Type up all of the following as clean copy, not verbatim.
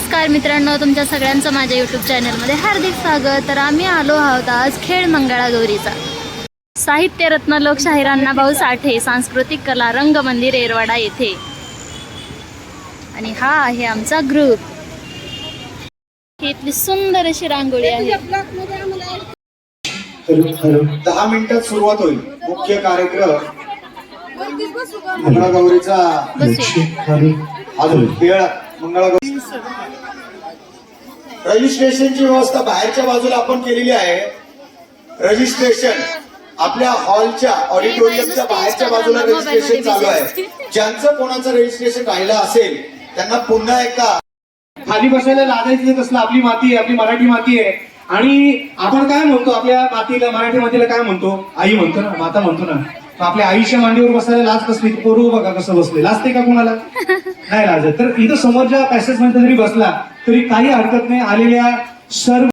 नमस्कार मित्रांनो, तुमच्या सगळ्यांचं माझ्या यूट्यूब चॅनलमध्ये हार्दिक स्वागत। तर आम्ही आलो आहोत आज खेळ मंगळागौरीचा। साहित्यरत्न लोकशाहीर अण्णाभाऊ साठे सांस्कृतिक कला रंगमंदिर येरवाडा येथे। आणि हा आहे आमचा ग्रुप। इथली सुंदर अशी रांगोळी आहे। 10 मिनिटात सुरुवात होईल मुख्य कार्यक्रम मंगळागौरीचा। अजून खेळ मंगळागौरी रजिस्ट्रेशनची व्यवस्था बाहेरच्या बाजूला आपण केलेली आहे। रजिस्ट्रेशन आपल्या हॉलच्या ऑडिटोरियमच्या बाहेरच्या बाजूला रजिस्ट्रेशन चालू आहे। ज्यांचं कोणाचं रजिस्ट्रेशन राहिलं असेल त्यांना पुन्हा एकदा खाली बसायला लागायचं कसलं। आपली माती आहे, आपली मराठी माती आहे। आणि आपण काय म्हणतो आपल्या मातीला, मराठी मातीला काय म्हणतो? आई म्हणतो ना, माता म्हणतो ना। आपल्या आईच्या मांडीवर बसायला लाज कसली? पोरू बघा कसं बसले, लाजते का कोणाला? नाही लाजत। तर इथं समोरच्या पॅसेज मध्ये जरी बसला तरी काही हरकत नाही। आलेल्या सर्व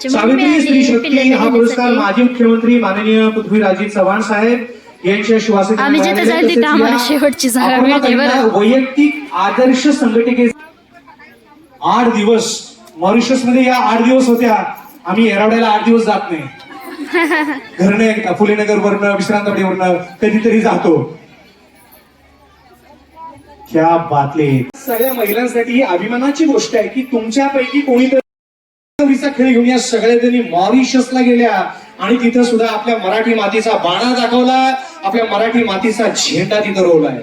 सावित्री स्त्री शक्ती हा पुरस्कार माजी मुख्यमंत्री माननीय पृथ्वीराज चव्हाण साहेब यांच्या वैयक्तिक आदर्श संघटने 8 दिवस मॉरिशस मध्ये या 8 दिवस होत्या। आम्ही येरवड्याला 8 दिवस जात नाही। घरने एकदा फुलेनगर वरनं विश्रांतवाडीवरनं कधीतरी जातो। क्या बातले। सगळ्या महिलांसाठी अभिमानाची गोष्ट आहे की तुमच्यापैकी कोणीतरी खेळ घेऊन या सगळ्या जणी मॉरिशसला गेल्या आणि तिथं सुद्धा आपल्या मराठी मातीचा बाणा दाखवला, आपल्या मराठी मातीचा झेंडा तिथं रोवलाय।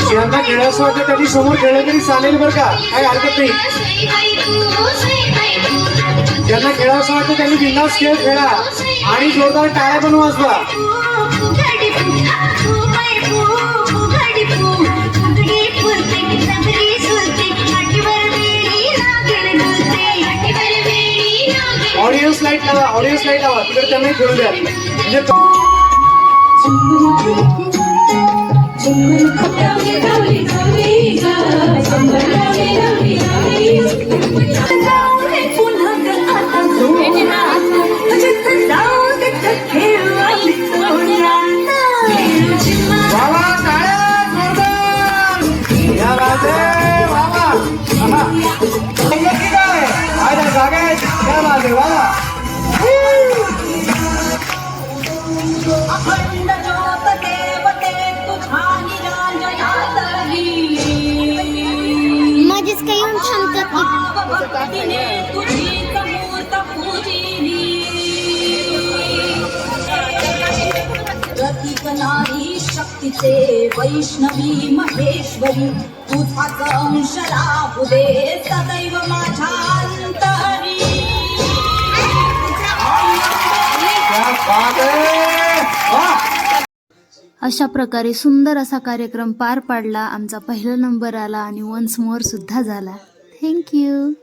ज्यांना खेळायचं वाटतं त्यांनी समोर खेळलं तरी चालेल बरं का, काही हरकत नाही। ज्यांना खेळायचं वाटतं त्यांनी बिनधास्त खेळ खेळा आणि जोरदार टाळ्या पण वाजवा। ऑडियन्स लाईट लावा, ऑडियन्स लाईट लावा, तिकडे त्यांनाही खेळू द्या। म्हणजे मध्येच काही येऊन थांबतात। प्रतीक नारी शक्तीचे वैष्णवी महेश्वरी तुझाच अंश लाभू दे सदैव माझ्या अंतरी। अशा प्रकारे सुंदर असा कार्यक्रम पार पाडला। आमचा पहिला नंबर आला आणि वन्स मोर सुद्धा झाला। थँक्यू।